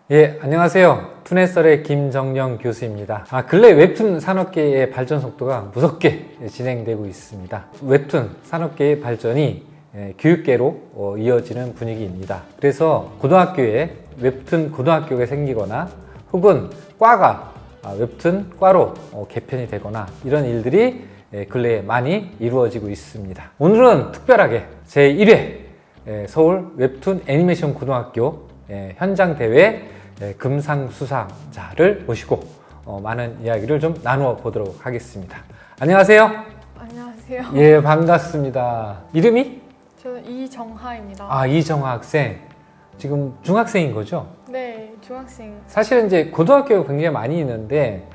예, 안녕하세요. 툰에설의 김정영 교수입니다. 근래 웹툰 산업계의 발전 속도가 무섭게 진행되고 있습니다. 웹툰 산업계의 발전이 교육계로 이어지는 분위기입니다. 그래서 고등학교에 웹툰 고등학교가 생기거나 혹은 과가 웹툰 과로 개편이 되거나 이런 일들이 근래에 많이 이루어지고 있습니다. 오늘은 특별하게 제1회 서울 웹툰 애니메이션 고등학교 현장 대회 금상수상자를 모시고 많은 이야기를 좀 나누어 보도록 하겠습니다. 안녕하세요. 안녕하세요. 예, 반갑습니다. 이름이? 저는 이정하입니다. 이정하 학생. 지금 중학생인 거죠? 네, 중학생. 사실은 이제 고등학교가 굉장히 많이 있는데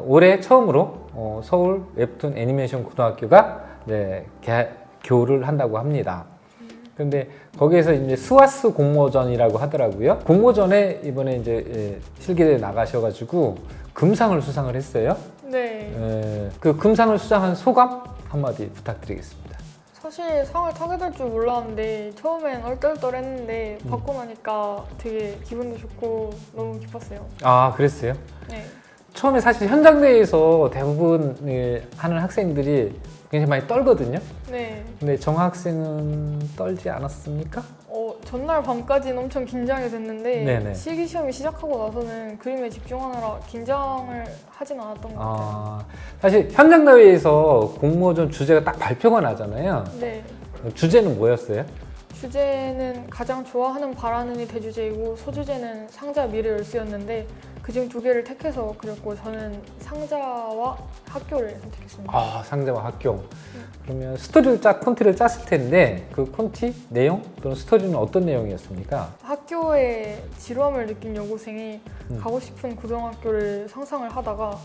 올해 처음으로 서울 웹툰 애니메이션 고등학교가 교류를 한다고 합니다. 근데 거기에서 이제 스와스 공모전이라고 하더라고요. 공모전에 이번에 이제 실기대회 나가셔가지고 금상을 수상을 했어요. 네. 그 금상을 수상한 소감 한마디 부탁드리겠습니다. 사실 상을 타게 될 줄 몰랐는데 처음엔 얼떨떨했는데 받고 나니까 되게 기분도 좋고 너무 기뻤어요. 그랬어요? 네. 처음에 사실 현장대회에서 대부분 하는 학생들이 굉장히 많이 떨거든요. 네. 근데 정학생은 떨지 않았습니까? 전날 밤까지는 엄청 긴장이 됐는데 네네. 실기시험이 시작하고 나서는 그림에 집중하느라 긴장을 하진 않았던 것 같아요. 사실 현장대회에서 공모전 주제가 딱 발표가 나잖아요. 네. 주제는 뭐였어요? 주제는 가장 좋아하는 바라는이 대주제이고 소주제는 상자 미래 열쇠였는데 그중 두 개를 택해서 그렸고 저는 상자와 학교를 선택했습니다. 상자와 학교. 그러면 스토리를 콘티를 짰을 텐데 그 콘티 내용 또는 스토리는 어떤 내용이었습니까? 학교에 지루함을 느낀 여고생이 가고 싶은 고등학교를 상상을 하다가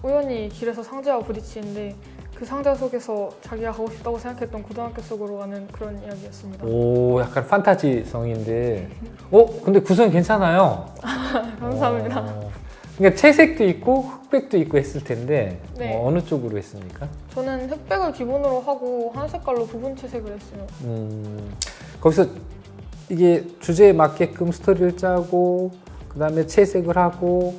우연히 길에서 상자와 부딪히는데 그 상자 속에서 자기가 가고 싶다고 생각했던 고등학교 속으로 가는 그런 이야기였습니다. 약간 판타지성인데 근데 구성이 괜찮아요. 감사합니다. 그러니까 채색도 있고 흑백도 있고 했을 텐데 네. 어느 쪽으로 했습니까? 저는 흑백을 기본으로 하고 한 색깔로 부분 채색을 했어요. 거기서 이게 주제에 맞게끔 스토리를 짜고 그 다음에 채색을 하고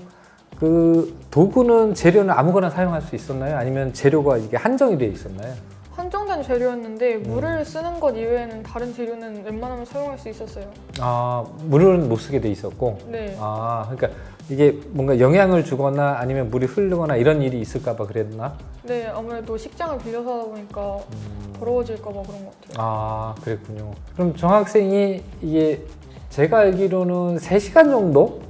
그 도구는 재료는 아무거나 사용할 수 있었나요? 아니면 재료가 이게 한정이 되어 있었나요? 한정된 재료였는데 물을 쓰는 것 이외에는 다른 재료는 웬만하면 사용할 수 있었어요. 물은 못 쓰게 돼 있었고. 네. 그러니까 이게 뭔가 영향을 주거나 아니면 물이 흐르거나 이런 일이 있을까봐 그랬나? 네, 아무래도 식장을 빌려서 하다 보니까 더러워질까봐 그런 것 같아요. 그랬군요. 그럼 정학생이 이게 제가 알기로는 3시간 정도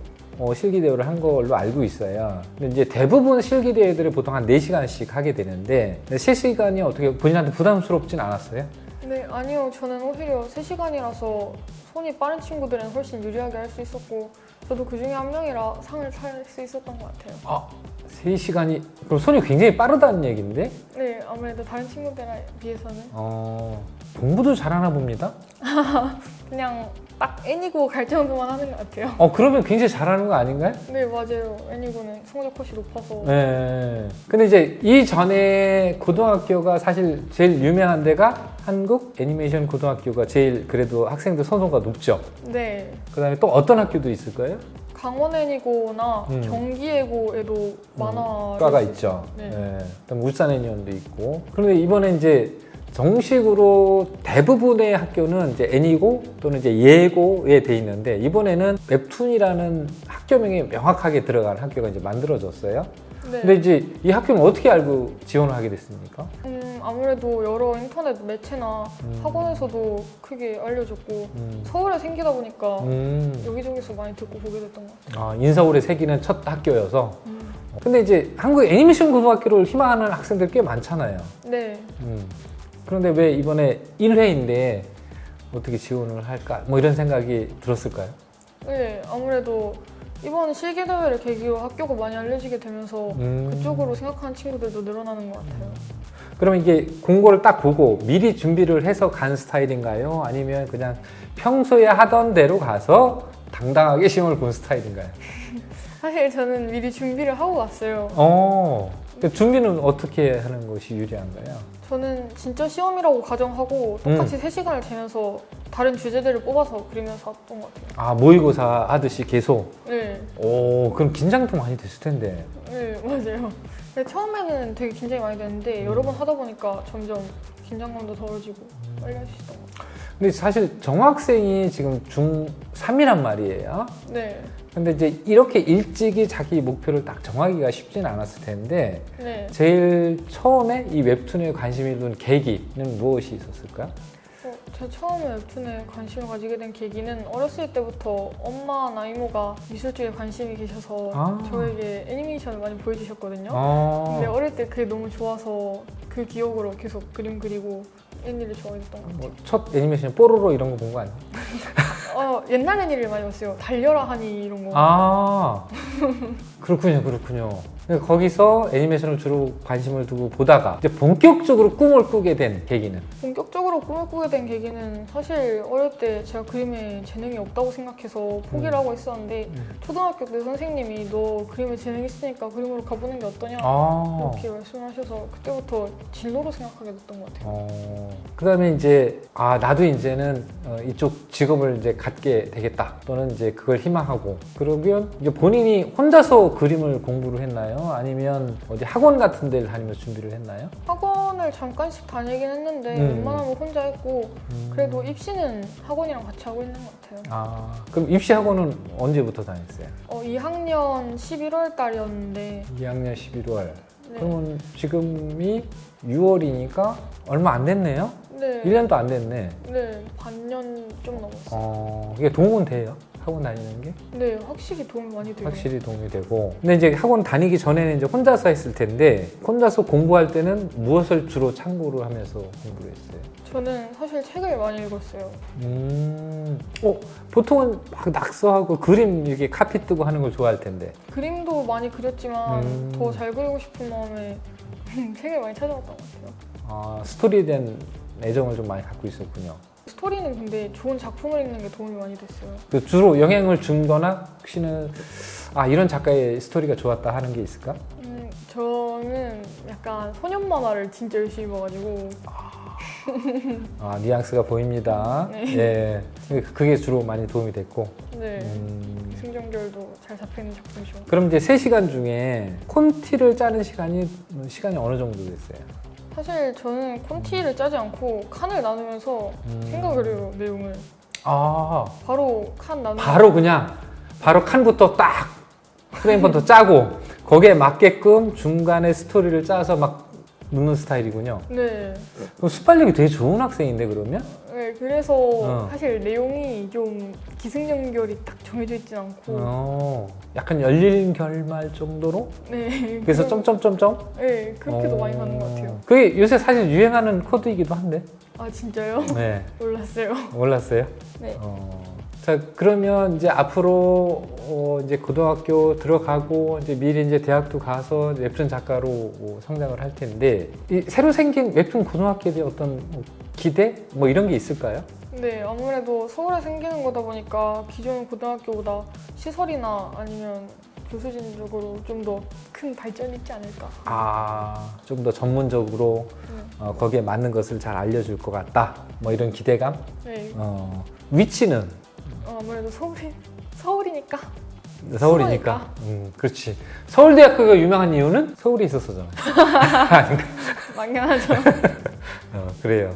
실기대회를 한 걸로 알고 있어요. 근데 이제 대부분 실기대회들을 보통 한 4시간씩 하게 되는데 3시간이 어떻게 본인한테 부담스럽진 않았어요? 네, 아니요. 저는 오히려 3시간이라서 손이 빠른 친구들은 훨씬 유리하게 할 수 있었고 저도 그 중에 한 명이라 상을 탈 수 있었던 것 같아요. 3시간이 그럼 손이 굉장히 빠르다는 얘기인데? 네, 아무래도 다른 친구들에 비해서는 공부도 잘하나 봅니다. 그냥 딱 N이고 갈 정도만 하는 것 같아요. 그러면 굉장히 잘하는 거 아닌가요? 네, 맞아요. N이고는 성적 컷이 높아서. 네. 근데 이제 이전에 고등학교가 사실 제일 유명한 데가 한국 애니메이션 고등학교가 제일 그래도 학생들 선호가 높죠. 네. 그 다음에 또 어떤 학교도 있을까요? 강원 애니고나 경기 애고에도 만화 과가 있죠. 네. 그다음 울산 애니원도 있고. 그런데 이번에 이제 정식으로 대부분의 학교는 이제 애니고 또는 이제 예고에 돼 있는데 이번에는 웹툰이라는 학교명이 명확하게 들어간 학교가 이제 만들어졌어요. 네. 근데 이제 이 학교는 어떻게 알고 지원을 하게 됐습니까? 아무래도 여러 인터넷 매체나 학원에서도 크게 알려졌고 서울에 생기다 보니까 여기저기서 많이 듣고 보게 됐던 것 같아요. 인서울에 새기는 첫 학교여서. 근데 이제 한국 애니메이션 고등학교를 희망하는 학생들 꽤 많잖아요. 네. 그런데 왜 이번에 1회인데 어떻게 지원을 할까? 뭐 이런 생각이 들었을까요? 네, 아무래도 이번 실기대회를 계기로 학교가 많이 알려지게 되면서 그쪽으로 생각하는 친구들도 늘어나는 것 같아요. 그러면 이게 공고를 딱 보고 미리 준비를 해서 간 스타일인가요? 아니면 그냥 평소에 하던 대로 가서 당당하게 시험을 본 스타일인가요? 사실 저는 미리 준비를 하고 갔어요. 준비는 어떻게 하는 것이 유리한가요? 저는 진짜 시험이라고 가정하고 똑같이 3시간을 재면서 다른 주제들을 뽑아서 그리면서 했던 것 같아요. 아, 모의고사 하듯이 계속? 네, 오, 그럼 긴장도 많이 됐을 텐데. 네 맞아요. 근데 처음에는 되게 긴장이 많이 됐는데 여러 번 하다 보니까 점점 긴장감도 덜어지고 빨리 할 수 있던 것 같아요. 근데 사실 정학생이 지금 중3이란 말이에요. 네, 근데 이제 이렇게 일찍이 자기 목표를 딱 정하기가 쉽진 않았을 텐데, 네. 제일 처음에 이 웹툰에 관심이 든 계기는 무엇이 있었을까요? 제가 처음에 웹툰에 관심을 가지게 된 계기는 어렸을 때부터 엄마나 이모가 미술 쪽에 관심이 계셔서 저에게 애니메이션을 많이 보여주셨거든요. 근데 어릴 때 그게 너무 좋아서 그 기억으로 계속 그림 그리고 애니를 좋아했던 것 같아요. 첫 애니메이션 뽀로로 이런 거 본 거 아니에요? 옛날 애니를 많이 봤어요. 달려라 하니 이런 거. 아, 그렇군요. 그러니까 거기서 애니메이션을 주로 관심을 두고 보다가 이제 본격적으로 꿈을 꾸게 된 계기는? 본격적으로 꿈을 꾸게 된 계기는 사실 어릴 때 제가 그림에 재능이 없다고 생각해서 포기를 하고 있었는데 초등학교 때 선생님이 너 그림에 재능 있으니까 그림으로 가보는 게 어떠냐 이렇게 말씀을 하셔서 그때부터 진로로 생각하게 됐던 것 같아요. 그 다음에 이제 나도 이제는 이쪽 직업을 이제 갖게 되겠다 또는 이제 그걸 희망하고 그러면 이제 본인이 혼자서 그림을 공부를 했나요? 아니면 어디 학원 같은 데를 다니면서 준비를 했나요? 학원을 잠깐씩 다니긴 했는데 웬만하면 혼자 했고 그래도 입시는 학원이랑 같이 하고 있는 것 같아요. 그럼 입시 학원은 언제부터 다녔어요? 2학년 11월 달이었는데 2학년 11월. 네. 그러면 지금이 6월이니까 얼마 안 됐네요? 네. 1년도 안 됐네. 네, 반년 좀 넘었어요. 이게 도움은 돼요? 학원 다니는 게? 네, 확실히 도움이 많이 돼요. 확실히 도움이 되고. 근데 이제 학원 다니기 전에는 이제 혼자서 했을 텐데, 혼자서 공부할 때는 무엇을 주로 참고를 하면서 공부를 했어요? 저는 사실 책을 많이 읽었어요. 보통은 막 낙서하고 그림 이렇게 카피 뜨고 하는 걸 좋아할 텐데. 그림도 많이 그렸지만 더 잘 그리고 싶은 마음에 책을 많이 찾아봤던 것 같아요. 스토리에 대한 애정을 좀 많이 갖고 있었군요. 스토리는 근데 좋은 작품을 읽는 게 도움이 많이 됐어요. 그 주로 영향을 준 거나 혹시는 이런 작가의 스토리가 좋았다 하는 게 있을까? 저는 약간 소년 만화를 진짜 열심히 봐가지고 뉘앙스가 보입니다. 네. 예. 그게 주로 많이 도움이 됐고. 네. 승전결도 잘 잡혀있는 작품이죠. 그럼 이제 3시간 중에 콘티를 짜는 시간이 어느 정도 됐어요? 사실 저는 콘티를 짜지 않고 칸을 나누면서 생각을 해요, 내용을. 바로 칸 나누면 바로 칸부터 딱 프레임부터 짜고 거기에 맞게끔 중간에 스토리를 짜서 막 넣는 스타일이군요. 네. 그럼 순발력이 되게 좋은 학생인데 그러면? 네, 그래서 사실 내용이 좀 기승전결이 딱 정해져 있진 않고 약간 열린 결말 정도로? 네. 그래서 점점점점? 네, 그렇게도 많이 가는 것 같아요. 그게 요새 사실 유행하는 코드이기도 한데. 아, 진짜요? 네. 몰랐어요. 몰랐어요? 네. 자, 그러면 이제 앞으로 이제 고등학교 들어가고 이제 미리 이제 대학도 가서 이제 웹툰 작가로 성장을 할 텐데 이 새로 생긴 웹툰 고등학교에 대한 어떤 기대 뭐 이런 게 있을까요? 네, 아무래도 서울에 생기는 거다 보니까 기존 고등학교보다 시설이나 아니면 교수진적으로 좀 더 큰 발전이 있지 않을까. 좀 더 전문적으로 거기에 맞는 것을 잘 알려줄 것 같다. 뭐 이런 기대감? 네. 위치는? 아무래도 서울이니까. 서울이니까. 그렇지. 서울대학교가 유명한 이유는 서울에 있었어잖아요. 막연하죠. 그래요.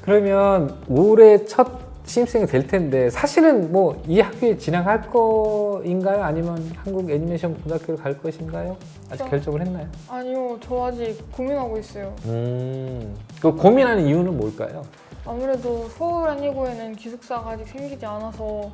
그러면 올해 첫 신입생이 될 텐데 사실은 뭐 이 학교에 진학할 거인가요? 아니면 한국 애니메이션 고등학교를 갈 것인가요? 아직 결정을 했나요? 아니요, 저 아직 고민하고 있어요. 그 고민하는 이유는 뭘까요? 아무래도 서울 아니고에는 기숙사가 아직 생기지 않아서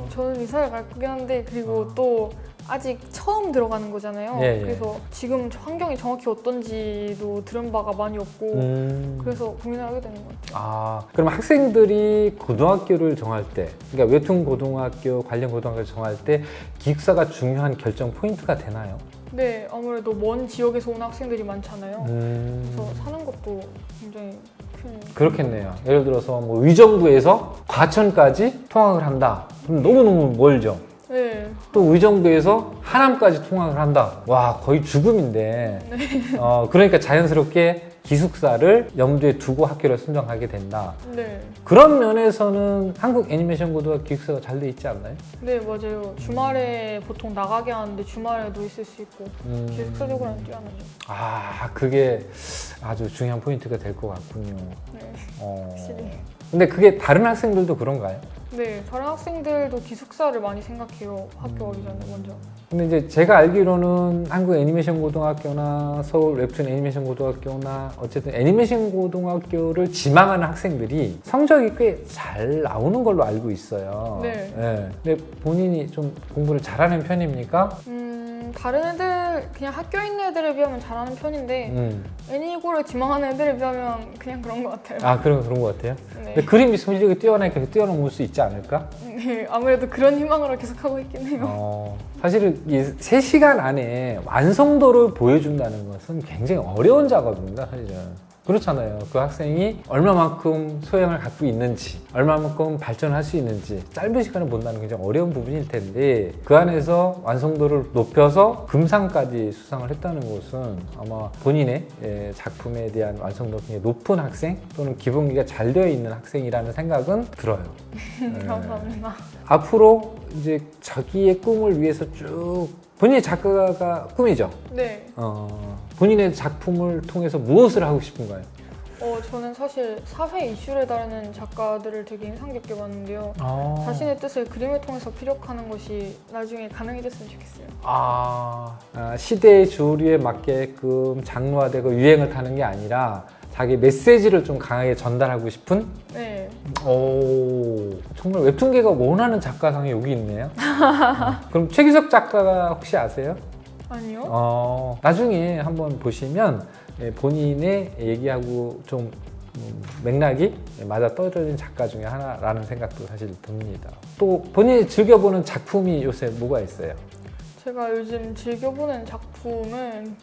저는 이사를 갈 거긴 한데 그리고 또 아직 처음 들어가는 거잖아요. 그래서 지금 환경이 정확히 어떤지도 들은 바가 많이 없고 그래서 고민을 하게 되는 것 같아요. 그럼 학생들이 고등학교를 정할 때 그러니까 웹툰 고등학교 관련 고등학교를 정할 때 기숙사가 중요한 결정 포인트가 되나요? 네, 아무래도 먼 지역에서 온 학생들이 많잖아요. 그래서 사는 것도 굉장히 그렇겠네요. 예를 들어서 뭐 위정부에서 과천까지 통학을 한다. 그럼 너무너무 멀죠. 네. 또 의정부에서 하남까지 통학을 한다. 와, 거의 죽음인데. 네. 그러니까 자연스럽게 기숙사를 염두에 두고 학교를 선정하게 된다. 네. 그런 면에서는 한국 애니메이션 고등학교 기숙사가 잘 돼 있지 않나요? 네, 맞아요. 주말에 보통 나가게 하는데 주말에도 있을 수 있고 기숙사적으로는 뛰어나죠. 아, 그게 아주 중요한 포인트가 될 것 같군요. 네, 어. 확실히. 근데 그게 다른 학생들도 그런가요? 네, 다른 학생들도 기숙사를 많이 생각해요. 학교 오기 전에 먼저. 근데 이제 제가 알기로는 한국 애니메이션 고등학교나 서울 웹툰 애니메이션 고등학교나 어쨌든 애니메이션 고등학교를 지망하는 학생들이 성적이 꽤 잘 나오는 걸로 알고 있어요. 네. 근데 본인이 좀 공부를 잘하는 편입니까? 다른 애들, 그냥 학교에 있는 애들에 비하면 잘하는 편인데 애니고를 지망하는 애들에 비하면 그냥 그런 것 같아요. 아, 그런 것 같아요? 네. 근데 그림이 성질이 뛰어나니까 뛰어넘을 수 있지 않을까? 네, 아무래도 그런 희망으로 계속 하고 있긴 해요. 사실은 이 3시간 안에 완성도를 보여준다는 것은 굉장히 어려운 작업입니다, 사실은. 그렇잖아요. 그 학생이 얼마만큼 소양을 갖고 있는지, 얼마만큼 발전할 수 있는지 짧은 시간에 본다는 굉장히 어려운 부분일 텐데 그 안에서 완성도를 높여서 금상까지 수상을 했다는 것은 아마 본인의 작품에 대한 완성도가 굉장히 높은 학생 또는 기본기가 잘 되어 있는 학생이라는 생각은 들어요. 감사합니다. 앞으로 이제 자기의 꿈을 위해서 쭉 본인의 작가가 꿈이죠. 네. 본인의 작품을 통해서 무엇을 하고 싶은가요? 저는 사실 사회 이슈를 다루는 작가들을 되게 인상 깊게 봤는데요. 자신의 뜻을 그림을 통해서 피력하는 것이 나중에 가능해졌으면 좋겠어요. 시대의 주류에 맞게끔 장르화되고 유행을 타는 게 아니라 자기 메시지를 좀 강하게 전달하고 싶은? 네. 오, 정말 웹툰계가 원하는 작가상이 여기 있네요. 그럼 최규석 작가가 혹시 아세요? 아니요. 나중에 한번 보시면 본인의 얘기하고 좀 맥락이 맞아 떨어진 작가 중에 하나라는 생각도 사실 듭니다. 또 본인이 즐겨보는 작품이 요새 뭐가 있어요? 제가 요즘 즐겨보는 작품은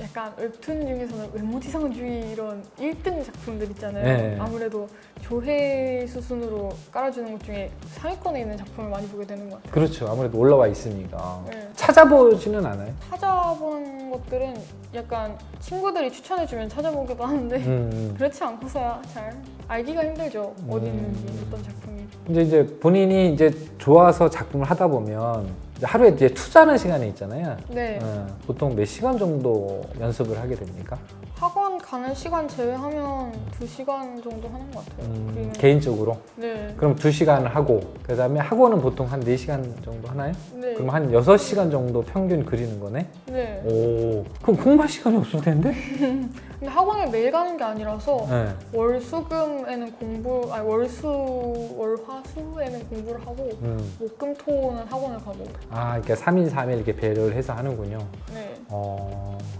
약간 웹툰 중에서는 외모지상주의 이런 1등 작품들 있잖아요. 네. 아무래도 조회수 순으로 깔아주는 것 중에 상위권에 있는 작품을 많이 보게 되는 것 같아요. 그렇죠. 아무래도 올라와 있으니까. 네. 찾아보지는 않아요? 찾아보는 것들은 약간 친구들이 추천해주면 찾아보기도 하는데 그렇지 않고서야 잘 알기가 힘들죠. 어디 있는지 어떤 작품이. 이제 본인이 이제 좋아서 작품을 하다 보면 이제 하루에 이제 투자하는 시간이 있잖아요. 네. 보통 몇 시간 정도 연습을 하게 됩니까? 학원 가는 시간 제외하면 2시간 정도 하는 것 같아요. 그림은. 개인적으로? 네. 그럼 2시간을 하고 그 다음에 학원은 보통 한 4시간 정도 하나요? 네. 그럼 한 6시간 정도 평균 그리는 거네? 네. 오, 그럼 공부할 시간이 없을 텐데? 근데 학원을 매일 가는 게 아니라서 네. 월수금에는 월화수에는 공부를 하고 목금토는 학원을 가고. 그러니까 3일 3일 이렇게 배려를 해서 하는군요. 네.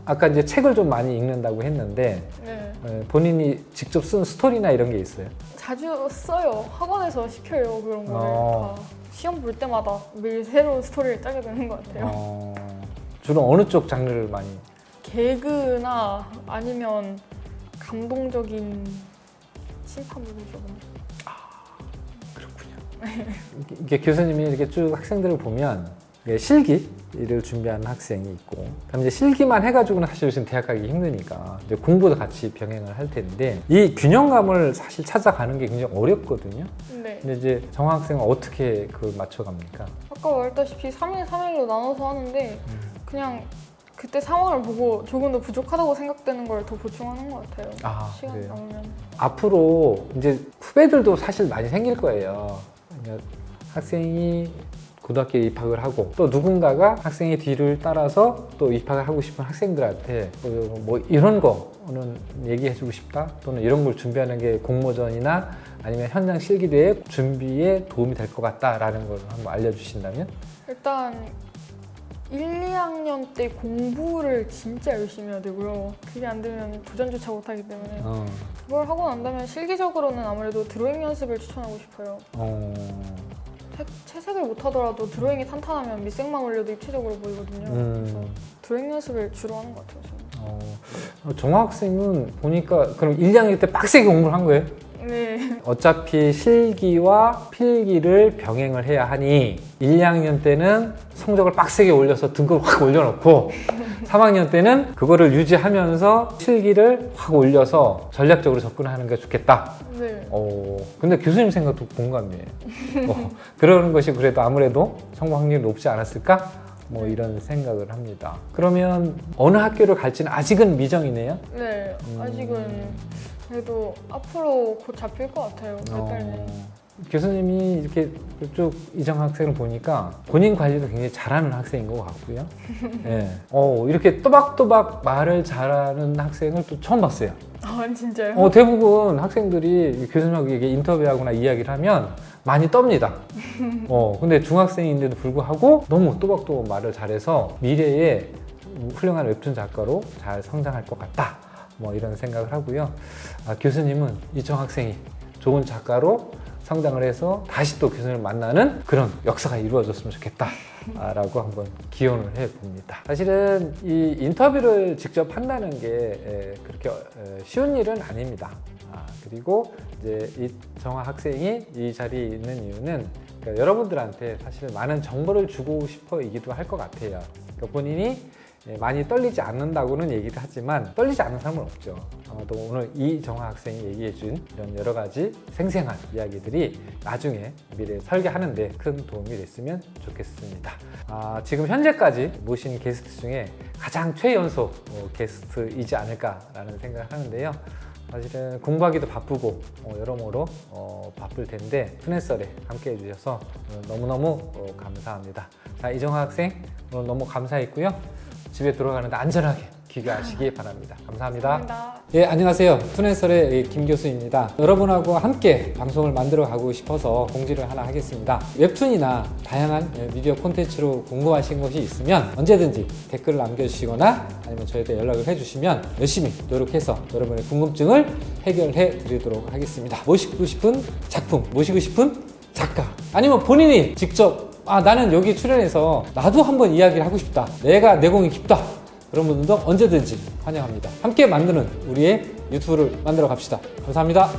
아까 이제 책을 좀 많이 읽는다고 했는데 네. 본인이 직접 쓴 스토리나 이런 게 있어요? 자주 써요. 학원에서 시켜요 그런 거를. 다 시험 볼 때마다 매일 새로운 스토리를 짜게 되는 것 같아요. 주로 어느 쪽 장르를 많이? 개그나 아니면 감동적인 심파 부분적인. 그렇군요. 이게 교수님이 이렇게 쭉 학생들을 보면 실기를 준비하는 학생이 있고, 그다음에 이제 실기만 해가지고는 사실 요즘 대학 가기 힘드니까 이제 공부도 같이 병행을 할 텐데 이 균형감을 사실 찾아가는 게 굉장히 어렵거든요. 네. 근데 이제 정학 학생은 어떻게 그걸 맞춰갑니까? 아까 말했다시피 3일 3일로 나눠서 하는데 그냥 그때 상황을 보고 조금 더 부족하다고 생각되는 걸 더 보충하는 것 같아요. 시간 그래요? 남으면. 앞으로 이제 후배들도 사실 많이 생길 거예요. 그러니까 학생이 고등학교에 입학을 하고 또 누군가가 학생의 뒤를 따라서 또 입학을 하고 싶은 학생들한테 뭐 이런 거는 얘기해주고 싶다 또는 이런 걸 준비하는 게 공모전이나 아니면 현장 실기대회 준비에 도움이 될 것 같다라는 걸 한번 알려주신다면? 일단 1, 2학년 때 공부를 진짜 열심히 해야 되고요. 그게 안 되면 도전조차 못하기 때문에 그걸 하고 난다면 실기적으로는 아무래도 드로잉 연습을 추천하고 싶어요. 채색을 못하더라도 드로잉이 탄탄하면 밑색만 올려도 입체적으로 보이거든요. 그래서 드로잉 연습을 주로 하는 것 같아요. 저는. 정학생은 보니까 그럼 1, 2학년 때 빡세게 공부를 한 거예요? 네. 어차피 실기와 필기를 병행을 해야 하니 1, 2학년 때는 성적을 빡세게 올려서 등급을 확 올려놓고 3학년 때는 그거를 유지하면서 실기를 확 올려서 전략적으로 접근하는 게 좋겠다. 네. 근데 교수님 생각도 공감이에요. 그러는 것이 그래도 아무래도 성공 확률이 높지 않았을까? 뭐 이런 생각을 합니다. 그러면 어느 학교를 갈지는 아직은 미정이네요? 네. 아직은 그래도 앞으로 곧 잡힐 것 같아요. 빨리. 교수님이 이렇게 쭉 이정 학생을 보니까 본인 관리도 굉장히 잘하는 학생인 것 같고요. 네. 이렇게 또박또박 말을 잘하는 학생을 또 처음 봤어요. 아, 진짜요? 대부분 학생들이 교수님하고 인터뷰하거나 이야기를 하면 많이 떱니다. 근데 중학생인데도 불구하고 너무 또박또박 말을 잘해서 미래에 훌륭한 웹툰 작가로 잘 성장할 것 같다. 뭐 이런 생각을 하고요. 교수님은 이정 학생이 좋은 작가로 성장을 해서 다시 또 교수님을 만나는 그런 역사가 이루어졌으면 좋겠다 라고 한번 기원을 해봅니다. 사실은 이 인터뷰를 직접 한다는 게 그렇게 쉬운 일은 아닙니다. 그리고 이제 이정화 학생이 이 자리에 있는 이유는 그러니까 여러분들한테 사실 많은 정보를 주고 싶어이기도 할 것 같아요. 그러니까 본인이 많이 떨리지 않는다고는 얘기를 하지만 떨리지 않는 사람은 없죠. 아마도 오늘 이정화 학생이 얘기해준 이런 여러 가지 생생한 이야기들이 나중에 미래에 설계하는데 큰 도움이 됐으면 좋겠습니다. 지금 현재까지 모신 게스트 중에 가장 최연소 게스트이지 않을까라는 생각을 하는데요. 사실은 공부하기도 바쁘고 여러모로 바쁠 텐데 푸넷썰에 함께 해주셔서 너무너무 감사합니다. 자, 이정화 학생 오늘 너무 감사했고요. 집에 들어가는데 안전하게 귀가하시기 바랍니다. 감사합니다. 감사합니다. 예, 안녕하세요. 푸넷설의 김 교수입니다. 여러분하고 함께 방송을 만들어 가고 싶어서 공지를 하나 하겠습니다. 웹툰이나 다양한 미디어 콘텐츠로 궁금하신 것이 있으면 언제든지 댓글을 남겨주시거나 아니면 저희한테 연락을 해주시면 열심히 노력해서 여러분의 궁금증을 해결해 드리도록 하겠습니다. 모시고 싶은 작품, 모시고 싶은 작가, 아니면 본인이 직접 나는 여기 출연해서 나도 한번 이야기를 하고 싶다. 내가 내공이 깊다. 그런 분들도 언제든지 환영합니다. 함께 만드는 우리의 유튜브를 만들어 갑시다. 감사합니다.